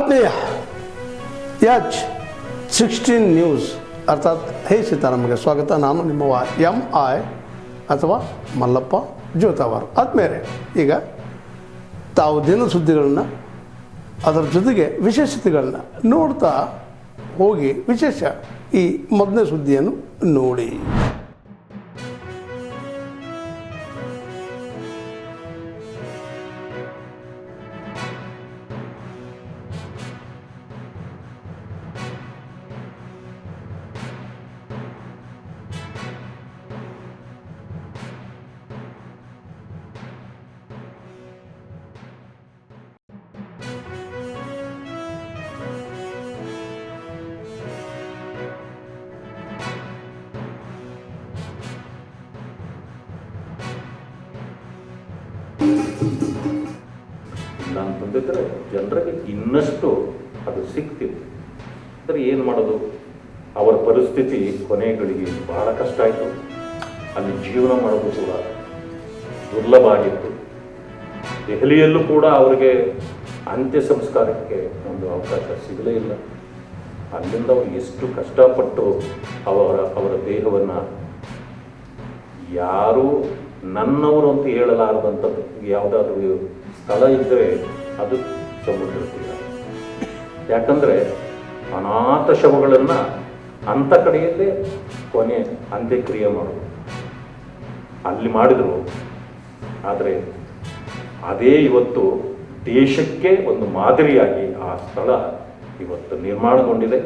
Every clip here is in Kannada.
ಆತ್ಮೀಯ H16 ನ್ಯೂಸ್ ಅರ್ಥಾತ್ ಹೇ ಸೀತಾರಾಮಗೆ ಸ್ವಾಗತ. ನಾನು ನಿಮ್ಮವ MI ಅಥವಾ ಮಲ್ಲಪ್ಪ ಜೋತಾವಾರ್. ಆದ್ಮೇಲೆ ಈಗ ತಾವು ದಿನ ಸುದ್ದಿಗಳನ್ನ ಅದರ ಜೊತೆಗೆ ವಿಶೇಷತೆಗಳನ್ನ ನೋಡ್ತಾ ಹೋಗಿ ವಿಶೇಷ ಈ ಮೊದಲನೇ ಸುದ್ದಿಯನ್ನು ನೋಡಿ. ನಾನು ಬಂದಿದ್ದರೆ ಜನರಿಗೆ ಇನ್ನಷ್ಟು ಅದು ಸಿಗ್ತಿತ್ತು. ಅಂದರೆ ಏನು ಮಾಡೋದು, ಅವರ ಪರಿಸ್ಥಿತಿ ಕೊನೆಗಳಿಗೆ ಬಹಳ ಕಷ್ಟ ಆಯಿತು. ಅಲ್ಲಿ ಜೀವನ ಮಾಡೋದು ಕೂಡ ದುರ್ಲಭ ಆಗಿತ್ತು. ದೆಹಲಿಯಲ್ಲೂ ಕೂಡ ಅವರಿಗೆ ಅಂತ್ಯ ಸಂಸ್ಕಾರಕ್ಕೆ ಒಂದು ಅವಕಾಶ ಸಿಗಲೇ ಇಲ್ಲ. ಅಲ್ಲಿಂದ ಅವರು ಎಷ್ಟು ಕಷ್ಟಪಟ್ಟು ಅವರ ದೇಹವನ್ನು ಯಾರೂ ನನ್ನವರು ಅಂತ ಹೇಳಲಾರದಂಥದ್ದು ಯಾವುದಾದ್ರೂ ಸ್ಥಳ ಇದ್ದರೆ ಅದು ಸಮುದ್ರ ತೀರ. ಯಾಕಂದರೆ ಅನಾಥ ಶವಗಳನ್ನು ಅಂಥ ಕಡೆಯಲ್ಲೇ ಕೊನೆ ಅಂತ್ಯಕ್ರಿಯೆ ಮಾಡೋದು ಅಲ್ಲಿ ಮಾಡಿದರು. ಆದರೆ ಅದೇ ಇವತ್ತು ದೇಶಕ್ಕೆ ಒಂದು ಮಾದರಿಯಾಗಿ ಆ ಸ್ಥಳ ಇವತ್ತು ನಿರ್ಮಾಣಗೊಂಡಿದೆ.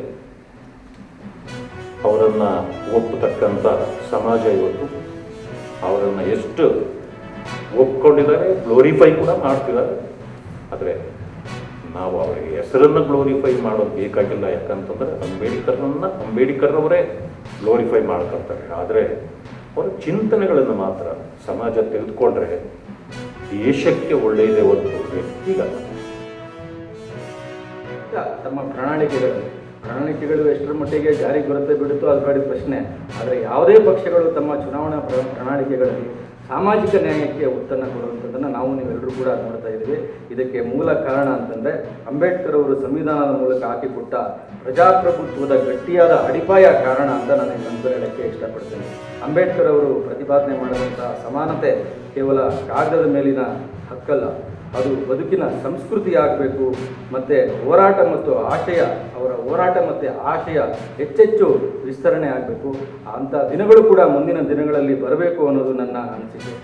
ಅವರನ್ನು ಒಪ್ಪತಕ್ಕಂಥ ಸಮಾಜ ಇವತ್ತು ಅವರನ್ನು ಎಷ್ಟು ಒಪ್ಕೊಂಡಿದ್ದಾರೆ, ಗ್ಲೋರಿಫೈ ಕೂಡ ಮಾಡ್ತಿದ್ದಾರೆ. ಆದರೆ ನಾವು ಅವರಿಗೆ ಹೆಸರನ್ನು ಗ್ಲೋರಿಫೈ ಮಾಡೋದು ಬೇಕಾಗಿಲ್ಲ. ಯಾಕಂತಂದರೆ ಅಂಬೇಡ್ಕರ್ರವರೇ ಗ್ಲೋರಿಫೈ ಮಾಡ್ಕೊಳ್ತಾರೆ. ಆದರೆ ಅವರ ಚಿಂತನೆಗಳನ್ನು ಮಾತ್ರ ಸಮಾಜ ತೆಗೆದುಕೊಂಡ್ರೆ ದೇಶಕ್ಕೆ ಒಳ್ಳೆಯದೇ ಹೊರತು ವ್ಯಕ್ತಿಗಲ್ಲ. ತಮ್ಮ ಪ್ರಣಾಳಿಕೆಗಳು ಎಷ್ಟರ ಮಟ್ಟಿಗೆ ಜಾರಿಗೆ ಬರುತ್ತೆ ಬಿಡುತ್ತೋ ಅದು ಬೇಡ ಪ್ರಶ್ನೆ. ಆದರೆ ಯಾವುದೇ ಪಕ್ಷಗಳು ತಮ್ಮ ಚುನಾವಣಾ ಪ್ರಣಾಳಿಕೆಗಳಲ್ಲಿ ಸಾಮಾಜಿಕ ನ್ಯಾಯಕ್ಕೆ ಒತ್ತನ್ನು ಕೊಡುವಂಥದ್ದನ್ನು ನಾವು ನೀವೆಲ್ಲರೂ ಕೂಡ ನೋಡ್ತಾ ಇದ್ದೀವಿ. ಇದಕ್ಕೆ ಮೂಲ ಕಾರಣ ಅಂತಂದರೆ ಅಂಬೇಡ್ಕರ್ ಅವರು ಸಂವಿಧಾನದ ಮೂಲಕ ಹಾಕಿಕೊಟ್ಟ ಪ್ರಜಾಪ್ರಭುತ್ವದ ಗಟ್ಟಿಯಾದ ಅಡಿಪಾಯ ಕಾರಣ ಅಂತ ನಾನು ನಂತರ ಹೇಳೋಕ್ಕೆ ಇಷ್ಟಪಡ್ತೇನೆ. ಅಂಬೇಡ್ಕರ್ ಅವರು ಪ್ರತಿಪಾದನೆ ಮಾಡಿದಂಥ ಸಮಾನತೆ ಕೇವಲ ಕಾಗದದ ಮೇಲಿನ ಹಕ್ಕಲ್ಲ, ಅದು ಬದುಕಿನ ಸಂಸ್ಕೃತಿ ಆಗಬೇಕು. ಮತ್ತು ಹೋರಾಟ ಮತ್ತು ಆಶಯ, ಅವರ ಹೋರಾಟ ಮತ್ತು ಆಶಯ ಹೆಚ್ಚೆಚ್ಚು ವಿಸ್ತರಣೆ ಆಗಬೇಕು. ಅಂಥ ದಿನಗಳು ಕೂಡ ಮುಂದಿನ ದಿನಗಳಲ್ಲಿ ಬರಬೇಕು ಅನ್ನೋದು ನನ್ನ ಅನಿಸಿಕೆ.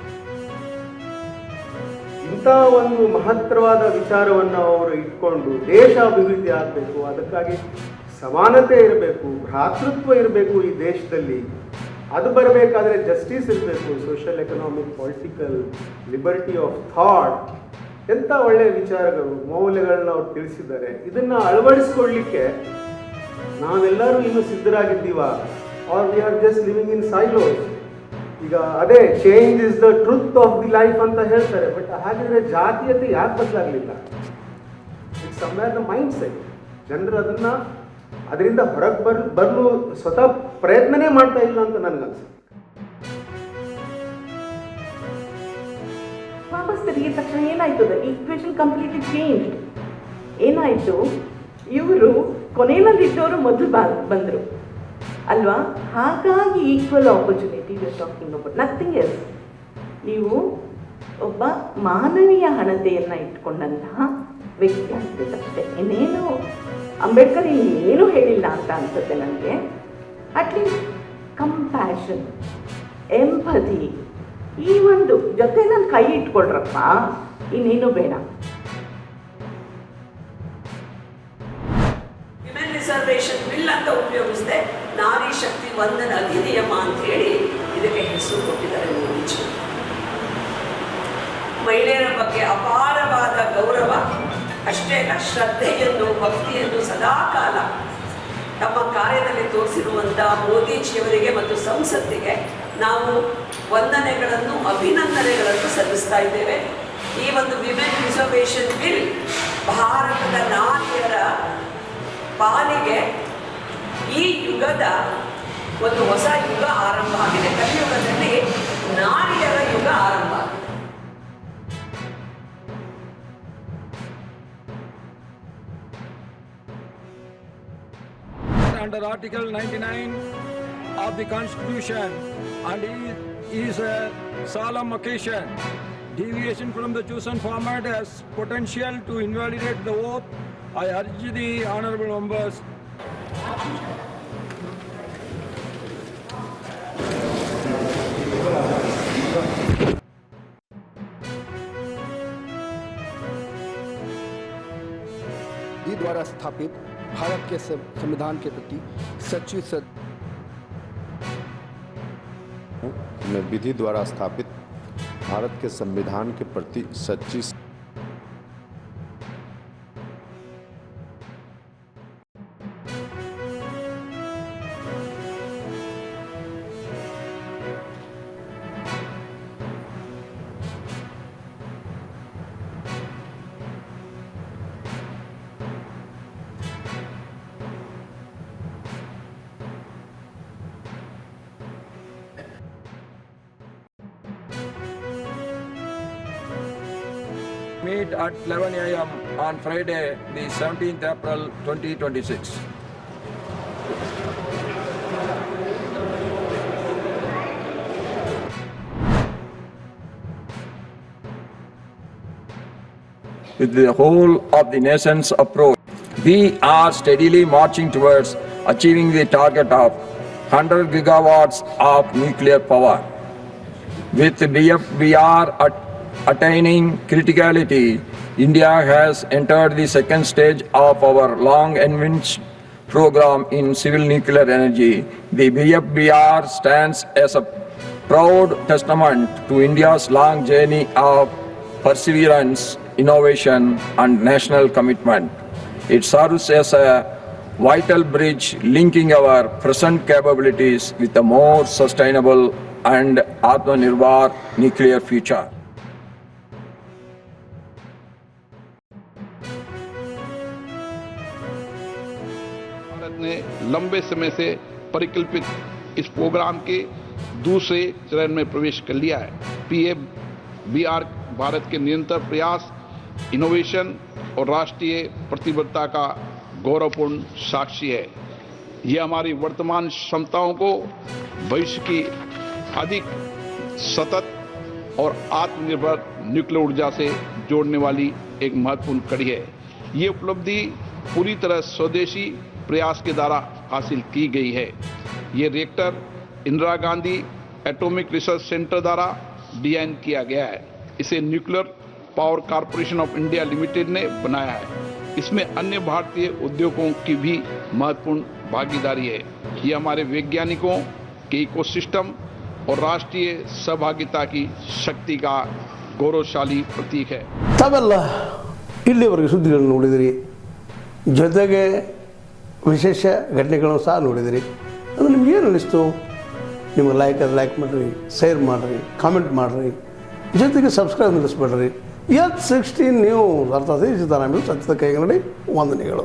ಇಂಥ ಒಂದು ಮಹತ್ತರವಾದ ವಿಚಾರವನ್ನು ಅವರು ಇಟ್ಕೊಂಡು ದೇಶ ಅಭಿವೃದ್ಧಿ ಆಗಬೇಕು, ಅದಕ್ಕಾಗಿ ಸಮಾನತೆ ಇರಬೇಕು, ಭ್ರಾತೃತ್ವ ಇರಬೇಕು ಈ ದೇಶದಲ್ಲಿ. ಅದು ಬರಬೇಕಾದ್ರೆ ಜಸ್ಟಿಸ್ ಇರಬೇಕು, social, economic, political, liberty of thought. ಎಂಥ ಒಳ್ಳೆಯ ವಿಚಾರಗಳು, ಮೌಲ್ಯಗಳನ್ನ ಅವ್ರು ತಿಳಿಸಿದ್ದಾರೆ. ಇದನ್ನು ಅಳವಡಿಸ್ಕೊಳ್ಳಿಕ್ಕೆ ನಾವೆಲ್ಲರೂ ಇನ್ನೂ ಸಿದ್ಧರಾಗಿದ್ದೀವ, are we are just living in silos. ಈಗ ಅದೇ change is the truth of the life ಅಂತ ಹೇಳ್ತಾರೆ. ಬಟ್ ಹಾಗಿದ್ರೆ ಜಾತೀಯತೆ ಯಾಕೆ ಬದಲಾಗಲಿಲ್ಲ? It's somewhere the mindset. ಜನರು ಅದರಿಂದ ಹೊರಗೆ ಬರಲು ಸ್ವತಃ ಪ್ರಯತ್ನನೇ ಮಾಡ್ತಾ ಇಲ್ಲ ಅಂತ ನನಗನ್ಸುತ್ತೆ. ವಾಪಸ್ ತಿರುಗಿದ ತಕ್ಷಣ ಏನಾಯ್ತು? Equation completely change. ಏನಾಯಿತು, ಇವರು ಕೊನೆಯಲ್ಲಿದ್ದವರು ಮೊದಲು ಬಂದರು ಅಲ್ವಾ? ಹಾಗಾಗಿ equal opportunity you are talking about, nothing else. ನೀವು ಒಬ್ಬ ಮಾನವೀಯ ಹಣತೆಯನ್ನು ಇಟ್ಕೊಂಡಂತಹ ವ್ಯಕ್ತಿ ಆಗ್ಬೇಕಷ್ಟೇ. ಇನ್ನೇನು ಅಂಬೇಡ್ಕರ್ ಇನ್ನೇನು ಹೇಳಿಲ್ಲ ಅಂತ ಅನ್ಸುತ್ತೆ ನನಗೆ. ಅಟ್ಲೀಸ್ಟ್ ಕಂಪ್ಯಾಷನ್, ಎಂಪಥಿ, ಈ ಒಂದು ಜೊತೆ ನಾನು ಕೈ ಇಟ್ಕೊಳ್ರಪ್ಪ, ಇನ್ನೇನು ಬೇಡ. ವಿಮೆನ್ ರಿಸರ್ವೇಷನ್ ಬಿಲ್ ಅಂತ ಉಪಯೋಗಿಸಿದೆ, ನಾರಿ ಶಕ್ತಿ ವಂದನ ಅಧಿನಿಯಮ ಅಂತ ಹೇಳಿ ಇದಕ್ಕೆ ಹೆಸರು ಕೊಟ್ಟಿದ್ದಾರೆ ಮೋದಿಜಿ. ಮಹಿಳೆಯರ ಬಗ್ಗೆ ಅಪಾರವಾದ ಗೌರವ, ಅಷ್ಟೇ ಅಲ್ಲ ಶ್ರದ್ಧೆಯನ್ನು, ಭಕ್ತಿಯನ್ನು ಸದಾಕಾಲ ತಮ್ಮ ಕಾರ್ಯದಲ್ಲಿ ತೋರಿಸಿರುವಂಥ ಮೋದಿಜಿಯವರಿಗೆ ಮತ್ತು ಸಂಸತ್ತಿಗೆ ನಾವು ವಂದನೆಗಳನ್ನು, ಅಭಿನಂದನೆಗಳನ್ನು ಸಲ್ಲಿಸ್ತಾ ಇದ್ದೇವೆ. ಈ ಒಂದು ವಿಮೆನ್ ರಿಸರ್ವೇಷನ್ ಬಿಲ್ ಭಾರತದ ನಾರಿಯರ ಪಾಲಿಗೆ ಈ ಯುಗದ ಒಂದು ಹೊಸ ಯುಗ ಆರಂಭ ಆಗಿದೆ. ಕಲಿಯುಗದಲ್ಲಿ ನಾರಿಯರ ಯುಗ ಆರಂಭ ಆಗಿದೆ. under Article 99 of the Constitution and is a solemn occasion. Deviation from the chosen format has potential to invalidate the oath. I urge the honorable members विधि द्वारा स्थापित भारत के संविधान के प्रति सच्ची मैं विधि द्वारा स्थापित भारत के संविधान के प्रति सच्ची meet at 11 a.m. on Friday, the 17th April 2026. With the whole of the nation's approach, we are steadily marching towards achieving the target of 100 gigawatts of nuclear power. With BFBR attaining criticality, India has entered the second stage of our long-envisaged program in civil nuclear energy. The BFBR stands as a proud testament to India's long journey of perseverance, innovation, and national commitment. It serves as a vital bridge linking our present capabilities with a more sustainable and Atmanirbhar nuclear future. Bharat ने लंबे समय से परिकल्पित इस प्रोग्राम के दूसरे चरण में प्रवेश कर लिया है। PFBR भारत के निरंतर प्रयास, इनोवेशन और राष्ट्रीय प्रतिबद्धता का गौरवपूर्ण साक्षी है। यह हमारी वर्तमान क्षमताओं को भविष्य की अधिक सतत और आत्मनिर्भर न्यूक्लियर ऊर्जा से जोड़ने वाली एक महत्वपूर्ण कड़ी है। ये उपलब्धि पूरी तरह स्वदेशी प्रयास के द्वारा हासिल की गई है। ये reactor Indira Gandhi atomic research centre द्वारा डिजाइन किया गया है। इसे nuclear power corporation of India limited ने बनाया है। इसमें अन्य भारतीय उद्योगों की भी महत्वपूर्ण भागीदारी है। ये हमारे वैज्ञानिकों के इकोसिस्टम और राष्ट्रीय सहभागिता की शक्ति का गौरवशाली प्रतीक है। ತಾವೆಲ್ಲ ಇಲ್ಲಿವರೆಗೆ ಸುದ್ದಿಗಳನ್ನು ನೋಡಿದಿರಿ, ಜೊತೆಗೆ ವಿಶೇಷ ಘಟನೆಗಳನ್ನು ಸಹ ನೋಡಿದಿರಿ. ಅದು ನಿಮ್ಗೇನು ಅನ್ನಿಸ್ತು? ನಿಮಗೆ ಲೈಕ್ ಮಾಡಿರಿ, ಶೇರ್ ಮಾಡಿರಿ, ಕಾಮೆಂಟ್ ಮಾಡಿರಿ, ಜೊತೆಗೆ ಸಬ್ಸ್ಕ್ರೈಬ್ ನಿಲ್ಲಿಸ್ಬೇಡ್ರಿ. H16 ನ್ಯೂಸ್ ಅರ್ಥಾತ್ ಸೀತಾರಾಮಯ್ಯ ಸತ್ಯದ ಕೈಗನ್ನಡಿ ವಂದನೆಗಳು.